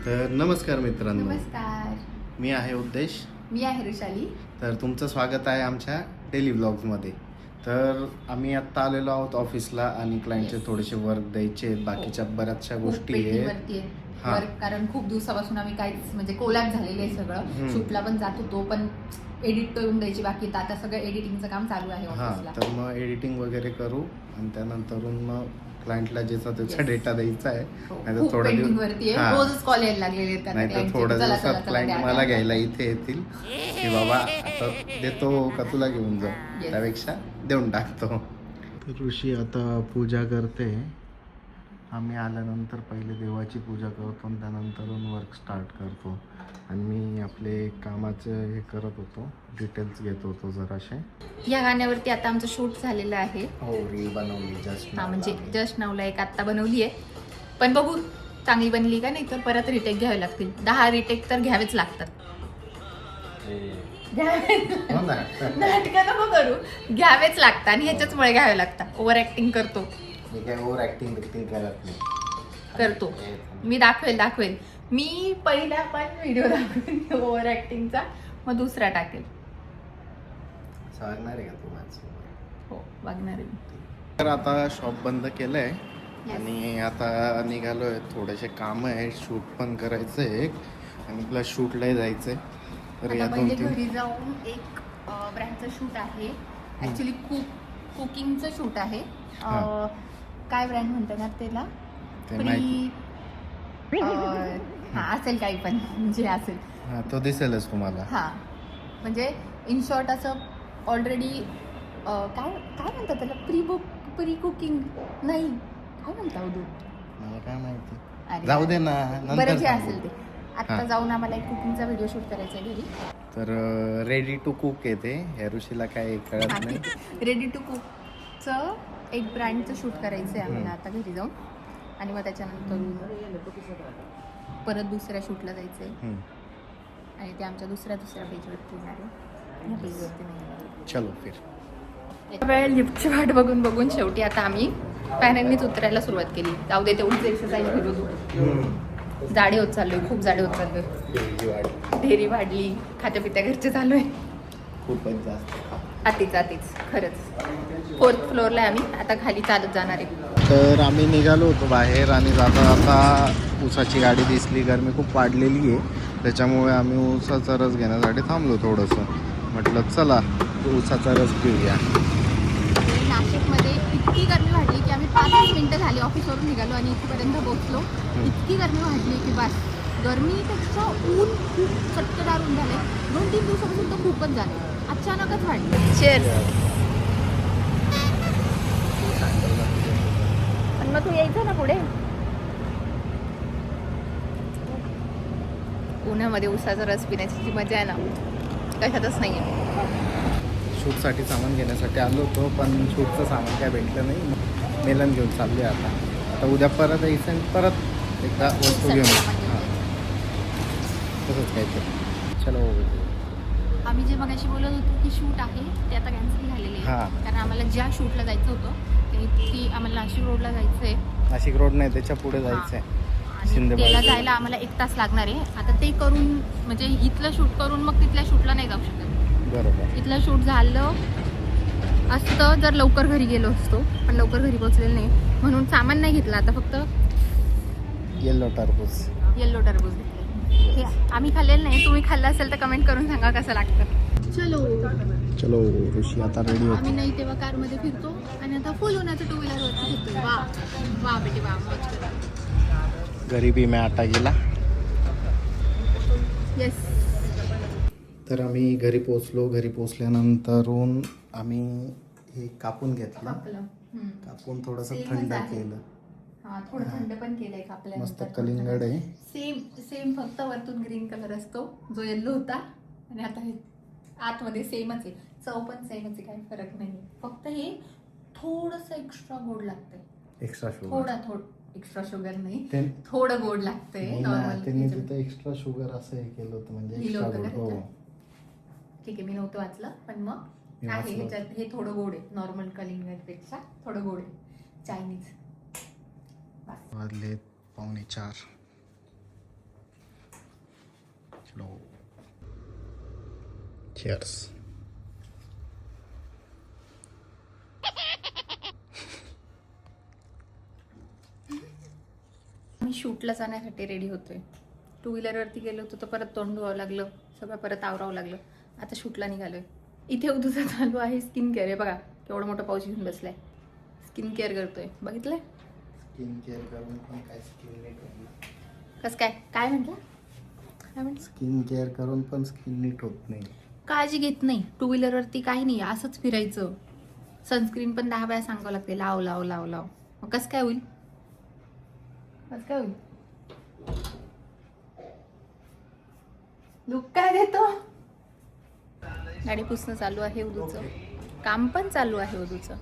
तर नमस्कार मित्रांनो, नमस्कार. मी आहे उद्देश. मी आहे ऋषाली. तर तुमचं स्वागत आहे आमच्या डेली ब्लॉग्समध्ये. तर आम्ही आत्ता आलेलो आहोत ऑफिसला आणि क्लायंटचे Yes. थोडेसे वर्क द्यायचे आहेत, बाकीच्या बऱ्याचशा खूप गोष्टी आहेत. पेंडिंगवरती आहे हां. वर्क, कारण खूप दिवसापासून आम्ही काहीच म्हणजे कोलॅप झालेलं आहे सगळं. हम्म. शूटला पण जात होतो, पण एडिट करून द्यायची बाकी आहे. आता सगळं एडिटिंगचं काम चालू आहे हां, ऑफिसला. तर मग एडिटिंग वगैरे करू आणि त्यानंतरून मग क्लायंटला ज्याचा त्याचा Yes. डेटा द्यायचा आहे. हो, नाहीतर खूप थोडा पेंडिंग वरती आहे. हां. रोजच कॉल यायला लागलेले आहेत त्यांना नाहीतर clientचे. थोड्या चला, चला, दिवसात चला, क्लायंट द्या, मला द्या. घ्यायला इथे येतील की बाबा आता देतो का तुला घेऊन जाऊ, Yes. त्यापेक्षा देऊन टाकतो. ऋषी आता पूजा करते. आम्ही आल्यानंतर पहिले देवाची पूजा करतो आणि त्यानंतरून वर्क स्टार्ट करतो. आणि मी आपले कामाचं हे करत होतो, डिटेल्स घेत होतो जराशे. या गाण्यावरती आता आमचं शूट झालेलं आहे. हो, रील बनवली जस्ट. हा, म्हणजे जस्ट नावला एक आत्ता बनवली आहे, पण बघू चांगली बनली का, नाही तर परत रिटेक घ्यावे लागतील. 10 रिटेक तर घ्यावेच लागतात. हो ना. नाटकं नको करू, घ्यावेच लागतात आणि ह्याच्याचमुळे घ्यावे लागतात. ओव्हर ऍक्टिंग करतो. मी काय ओव्हर ऍक्टिंग करत नाही. करतो मी, दाखवेल. मी पहिला पण व्हिडिओ दाखवेन ओव्हर ऍक्टिंगचा, मग दुसरा टाकेल. सांगणार आहे का तू माझं? हो, बघणार आहे मी. तर आता शॉप बंद केलंय Yes. आणि आता निघालोय. थोडेसे काम आहे, शूट पण करायचं आहे आणि प्लस शूटलाही जायचंय. तर या आता दोन पहिले तीन घरी जाऊन एक ब्रँडचं शूट आहे. ऍक्च्युली कुकिंगचं शूट आहे. हा. काय ब्रँड म्हणतात ना त्याला? ते माहिती. हा, असेल काही पण, म्हणजे असेल. हा, तो दिसेलच तुम्हाला. हा, म्हणजे इन शॉर्ट असं ऑलरेडी काय काय म्हणतात त्याला, प्री कुकिंग नाही, काय म्हणता तू? मला काय माहिती. अरे जाऊ दे ना, बरं, नंतर जे सांगू. असेल ते. आता हा. जाऊन आम्हाला एक कुकिंगचा व्हिडिओ शूट करायचा आहे घरी. तर रेडी टू कुक येते. ह्या ऋषीला काय कळत नाही. रेडी टू कुकचं एक ब्रँडचं शूट करायचं आहे आम्हाला आता घरी जाऊन, आणि मग त्याच्यानंतर परत दुसऱ्या शूटला जायचं आहे. हम्म. आणि ते आमच्या दुसऱ्या पेजवरती येणार आहे, ह्या पेजवरती नाही येणार. चलो फिर. वेळ लिफ्टची वाट बघून शेवटी आता आम्ही पॅनलनीच उतरायला सुरुवात केली. जाऊ दे, तेवढीच एक्सरसाइज करू. जाडे होत चाललोय, खूप जाडे होत चाललोय. ढेरी वाढली, खात्या पित्या घरचे चालू आहे. खूपच जास्त. आतीच खरंच. 4th फ्लोअरला आहे आम्ही, आता खाली चालत जाणार आहे. तर आम्ही निघालो होतो बाहेर आणि जाता जाता ऊसाची गाडी दिसली. गरमी खूप वाढलेली आहे, त्याच्यामुळे आम्ही ऊसाचा रस घेण्यासाठी थांबलो थोडंसं. म्हटलं चला ऊसाचा रस पिऊया. नाशिकमध्ये इतकी गरमी वाढली की आम्ही 5 मिनिटं झाली ऑफिसवरून निघालो आणि इथपर्यंत पोहोचलो. इतकी गरमी वाढली की बस, गरमीपेक्षा ऊन खूप चटकेदार ऊन झाले. 2-3 दिवसापासून तर खूपच झाले, अचानकच वाढले. चेअर्स. पण मग तू यायचं ना पुढे. उन्हामध्ये उसाचा रस पिण्याची जी मजा आहे ना, कशातच नाही आहे. शूटसाठी सामान घेण्यासाठी आलो होतो, पण शूटचं सामान काय भेटलं नाही. मेलन घेऊन चालले आता उद्या परत यायचं आणि परत एकदा वस्तू घेऊन. हां, तसंच काहीतरी. चलो. आम्ही जे मगाशी बोलत होतो की शूट आहे ते आता कॅन्सल झालेले आहे. हां. कारण आम्हाला ज्या शूटला जायचं होतं ती आम्हाला नाशिक रोडला जायचं आहे. नाशिक रोड नाही, त्याच्या पुढे जायचं आहे. आणि त्याला जायला आम्हाला 1 तास लागणार आहे. आता ते करून, म्हणजे इथलं शूट करून मग तिथल्या शूटला नाही जाऊ शकत. बरोबर. इथलं शूट झालं असतं जर लवकर घरी गेलो असतो, पण लवकर घरी पोहोचलेलं नाही, म्हणून सामान नाही घेतलं. आता फक्त येल्लो टरबूज टरबूज घेतलं. हे आम्ही खाल्लेलं नाही, तुम्ही खाल्लं असेल तर कमेंट करून सांगा कसं लागतं. चलो ऋषी आता रेडी होतो. आम्ही नाही तेव्हा कारमध्ये फिरतो आणि आता फुल उन्हाचं 2 व्हीलरवरती फिरतो. वा बेटी वा, मौज करा. गरीबी में आटा गेला. येस. तर आम्ही घरी पोचलो. घरी पोचल्यानंतरून आम्ही हे कापून घेतलं. कापून थोडंसं थंड केलं. हा, थोडं थंड पण केलंय कापल्यानंतर. मस्त कलिंगड आहे. सेम फक्त वरतून ग्रीन कलर असतो जो येल्लो होता, आणि आता हे आतमध्ये सेमच आहे. चव पण सेमच आहे, काही फरक नाही. फक्त हे थोडंसं एक्स्ट्रा गोड लागतंय. Extra sugar. थोडं एक्स्ट्रा शुगर नाही, थोडं गोड लागतंय. त्यांनी तिथं एक्स्ट्रा शुगर असं हे केलं होतं, म्हणजे एक्स्ट्रा गोड. हो, ठीक आहे, मी नव्हतं वाचलं, पण मग आहे ह्याच्यात हे थोडं गोड आहे. नॉर्मल कलिंगडपेक्षा थोडं गोड आहे. चायनीज. वाजले 3:45. चलो cheers. मी शूटला जाण्यासाठी रेडी होतोय. टू व्हीलरवरती गेलो होतो तर परत तोंड धुवावं लागलं, सगळं परत आवरावं लागलं. आता शूटला निघालोय. इथे उद्या चालू आहे स्किन केअर. आहे बघा केवढा मोठा पाऊस घेऊन बसलाय. स्किन केअर करतोय, बघितलंय. स्किन केअर करून पण काय स्किन नीट होत नाही. कसं काय काय म्हटलं? काय म्हटलं? स्किन केअर करून पण स्किन नीट होत नाही. काळजी घेत नाही. टू व्हीलरवरती काही नाही, असंच फिरायचं. सनस्क्रीन पण 10 वेळा सांगावं लागते, लाव लाव लाव लाव. मग कसं काय होईल? कसं काय होईल? लुक काय देतो? गाडी पुसणं चालू आहे उदूचं. काम पण चालू आहे उदूचं.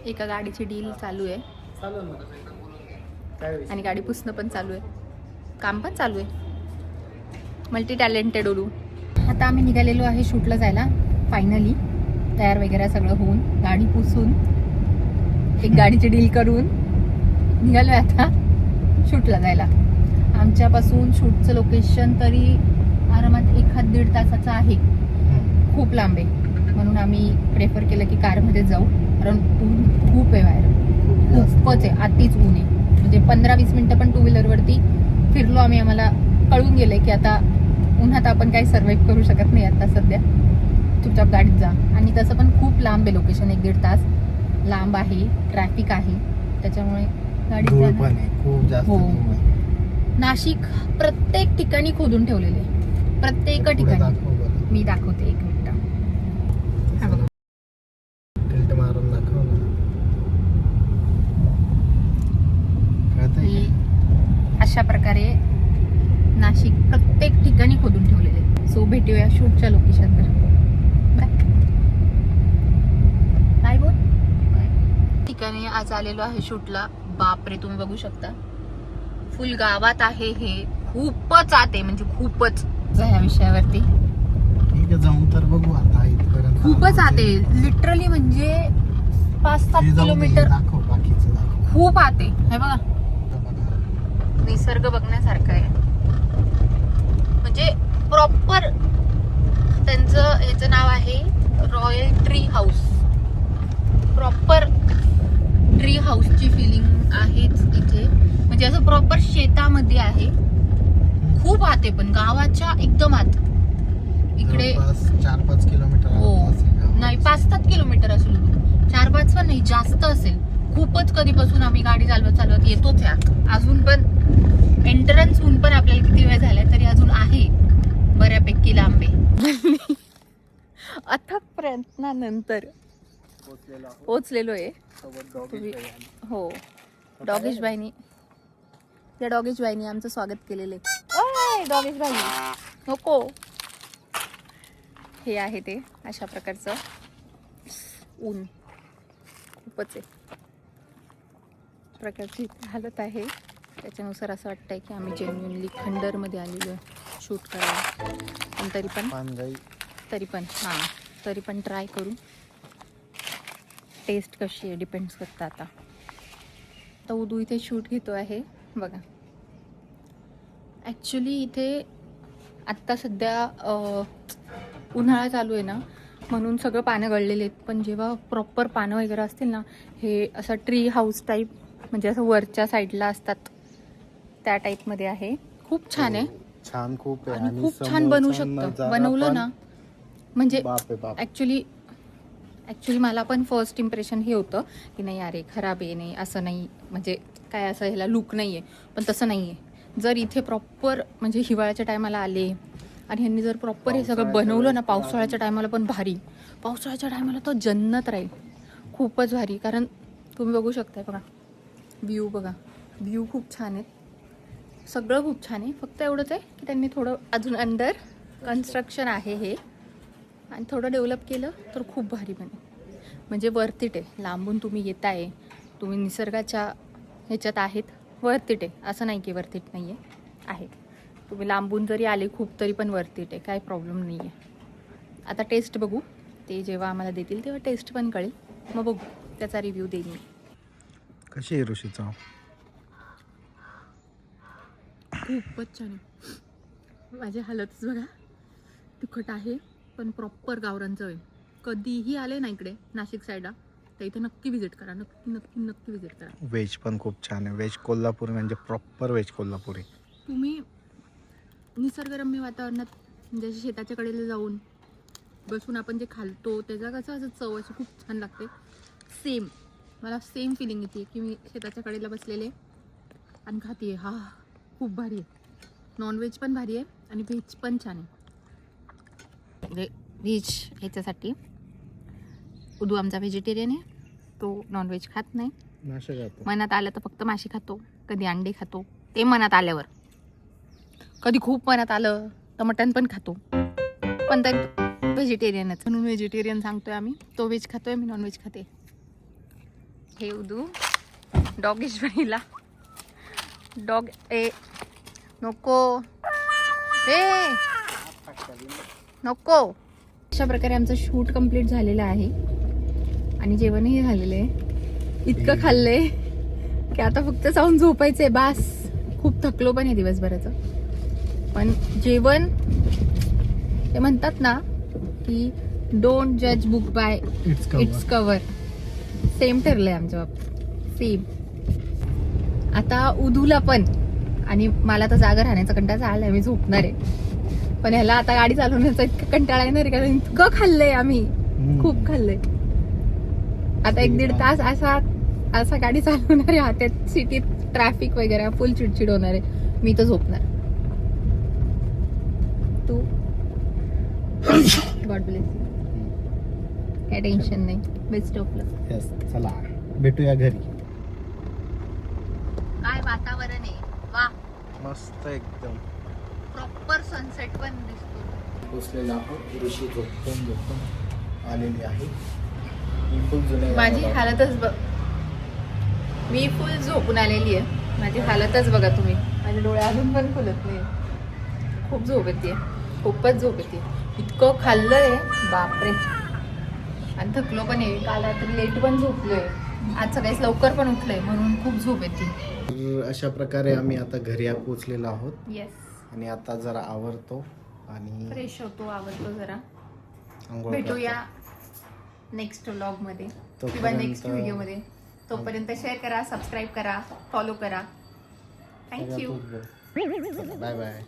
एका गाडीची डील चालू आहे आणि गाडी पुसणं पण चालू आहे, काम पण चालू आहे. मल्टी टॅलेंटेड ओलू. आता आम्ही निघालेलो आहे शूटला जायला. फायनली तयार वगैरे सगळं होऊन, गाडी पुसून, एक गाडीची डील करून निघालोय आता शूटला जायला. आमच्यापासून शूटचं लोकेशन तरी आरामात 1-1.5 तासाचं आहे. खूप लांब आहे, म्हणून आम्ही प्रेफर केलं की कारमध्ये जाऊ. कारण ऊन खूप आहे बाहेर, खूपच आहे, अतिच ऊन आहे. म्हणजे 15-20 मिनिटं पण टू व्हीलरवरती फिरलो आम्ही. आम्हाला कळून गेलंय की आता उन्हात आपण काही सर्व्हाइव्ह करू शकत नाही आता सध्या. चुपचाप गाडीत जा. आणि तसं पण खूप लांब आहे लोकेशन, 1-1.5 तास लांब आहे, ट्रॅफिक आहे, त्याच्यामुळे गाडीत पण आहे खूप जास्त. हो. नाशिक प्रत्येक ठिकाणी खोदून ठेवलेले, प्रत्येक ठिकाणी. मी दाखवते एक मिनिट. हा बघा, टिल्ट मारून दाखव ना. अशा प्रकारे नाशिक प्रत्येक ठिकाणी खोदून ठेवलेले. सो भेटूया शूटच्या लोकेशनवर. काय बोल ठिकाणी आज आलेलो आहे शूटला. बापरे, तुम्ही बघू शकता फुल गावात आहे हे. खूपच आते, म्हणजे खूपच ह्या विषयावरती ठीक आहे, जाऊन तर बघू आता. इथपर्यंत खूपच आते, लिटरली म्हणजे 5-7 किलोमीटर. दाखव बाकीचं दाखव. खूप आते. हे बघा, निसर्ग बघण्यासारखं आहे. म्हणजे प्रॉपर त्यांचं ह्याचं नाव आहे royal tree house. Proper tree हाऊसची फिलिंग आहेच इथे. म्हणजे असं प्रॉपर शेतामध्ये आहे. खूप आते, पण गावाच्या एकदम आत. इकडे 4-5 किलोमीटर. हो, नाही 5-7 किलोमीटर असेल. 4-5 पण नाही, जास्त असेल. खूपच कधीपासून आम्ही गाडी चालवत येतोच आहे. अजून पण एंट्रन्स होऊन पण आपल्याला किती वेळ झालाय तरी अजून आहे बऱ्यापैकी लांबे. अथक प्रयत्नानंतर पोचलेलो आहे. हो, डॉगेश बाईनी, त्या डॉगेश बाईनी आमचं स्वागत केलेलं आहे. डॉगेश बाई नको. हे आहे ते अशा प्रकारचं ऊन. खूपच आहे प्रकारची हालत आहे. त्याच्यानुसार असं वाटतंय की आम्ही जेन्युअनली खंडरमध्ये आलेलो आहे शूट करायला. पण तरी पण ट्राय करू. टेस्ट कशी आहे डिपेंड्स करतं. आता उदू इथे शूट घेतो आहे बघा. ॲक्च्युली इथे आत्ता सध्या उन्हाळा चालू आहे ना, म्हणून सगळं पानं गळलेले आहेत. पण जेव्हा प्रॉपर पानं वगैरे असतील ना, हे असं ट्री हाऊस टाईप, म्हणजे असं वरच्या साईडला असतात त्या टाईपमध्ये आहे. खूप छान आहे, छान खूप आहे. आणि खूप छान बनवू शकतं. बनवलं ना म्हणजे ॲक्च्युली मला पण फर्स्ट इम्प्रेशन हे होतं की नाही अरे खराब आहे, नाही असं नाही, म्हणजे काय असं ह्याला लुक नाही आहे. पण तसं नाही आहे. जर इथे प्रॉपर म्हणजे हिवाळ्याच्या टायमाला आले आणि ह्यांनी जर प्रॉपर हे सगळं बनवलं ना, पावसाळ्याच्या टायमाला पण भारी. पावसाळ्याच्या टायमाला तर जन्नत राहील, खूपच भारी. कारण तुम्ही बघू शकताय बघा, व्ह्यू बघा, व्ह्यू खूप छान आहे, सगळं खूप छान आहे. फक्त एवढंच आहे की त्यांनी थोडं अजून अंडर कन्स्ट्रक्शन आहे हे, आणि थोडं डेव्हलप केलं तर खूप भारी बनेल. म्हणजे वर्थ इट आहे. लांबून तुम्ही येताय, तुम्ही निसर्गाच्या ह्याच्यात आहेत, वर्थ इट आहे. असं नाही की वर्थ इट नाही आहे. तुम्ही लांबून जरी आले खूप तरी पण वर्थ इट आहे, काय प्रॉब्लेम नाही आहे. आता टेस्ट बघू, ते जेव्हा आम्हाला देतील तेव्हा टेस्ट पण कळेल, मग बघू त्याचा रिव्ह्यू देईन मी. कशी आहे ऋषी चव? खूपच छान आहे. माझी हालतच बघा. तिखट आहे पण प्रॉपर गावरान चव आहे. कधीही आले ना इकडे नाशिक साईडला तर इथे नक्की विजिट करा. नक्की नक्की नक्की विजिट करा. व्हेज पण खूप छान आहे. व्हेज कोल्हापुरी म्हणजे प्रॉपर व्हेज कोल्हापुरी. तुम्ही निसर्गरम्य वातावरणात म्हणजे अशी शेताच्या कडेला जाऊन बसून आपण जे खालतो त्याचा कसं असं चव अशी खूप छान लागते. सेम मला सेम फिलिंग येते की मी शेताच्या कडेला बसलेले आणि खाते. हा खूप भारी आहे. नॉनव्हेज पण भारी आहे आणि व्हेज पण छान आहे. व्हेज ह्याच्यासाठी उदू आमचा व्हेजिटेरियन आहे. तो नॉनव्हेज खात नाही. मनात आलं तर फक्त माशी खातो, कधी अंडे खातो, ते मनात आल्यावर. कधी खूप मनात आलं तर मटण पण खातो, पण तर व्हेजिटेरियनच म्हणून व्हेजिटेरियन सांगतोय आम्ही. तो व्हेज खातोय, मी नॉनव्हेज खाते. हे उदू डॉगिश बनीला. डॉग ए नको ए नको. अशा प्रकारे आमचं शूट कंप्लीट झालेलं आहे आणि जेवणही झालेलं आहे. इतकं खाल्लंय की आता फक्त जाऊन झोपायचंय बास. खूप थकलो पण आहे दिवसभराचं. पण जेवण ते म्हणतात ना की डोंट जज book by its cover. Same ठरलंय आमच्या बाबतीत. सेम. आता उदूला पण आणि मला तर जागा राहण्याचा कंटाळा आलाय. मी झोपणार आहे. पण ह्याला आता गाडी चालवण्याचा इतका कंटाळा येणार आहे कारण इतकं खाल्लंय आम्ही. खूप खाल्लंय. आता 1-1.5 तास असा गाडी चालवणार आहे. त्यात सिटीत ट्रॅफिक वगैरे फुल चिडचिड होणार आहे. मी तर झोपणार. तू गॉड ब्लेस यू. काय टेन्शन नाही. Best of luck. यस. चला भेटूया घरी. काय वातावरण आहे. वा मस्त एकदम. प्रॉपर सनसेट पण दिसतो. पोचलेला आहोत. ऋषी झोपून आलेली आहे. मी फुल जुने माझी हालतच बघ. मी फुल झोपून आलेली आहे. माझी हालतच बघा तुम्ही. माझे डोळे अजून पण खुलत नाही. खूप झोप येते. खूपच झोप येते. इतकं खाल्लंय बापरे. आणि थकलो पण आहे. काल रात्री लेट पण झोपलोय. आज सकाळीच लवकर पण उठलोय म्हणून खूप झोप येते. तर अशा प्रकारे आम्ही आता घरी पोचलेलो आहोत. येस. आणि आता जरा आवरतो आणि फ्रेश होतो. आवडतो जरा. अंघोळ भेटूया नेक्स्ट व्लॉग मध्ये तोपर्यंत- किंवा नेक्स्ट व्हिडिओ मध्ये. तोपर्यंत शेअर करा, सबस्क्राईब करा, फॉलो करा. थँक्यू. Bye bye.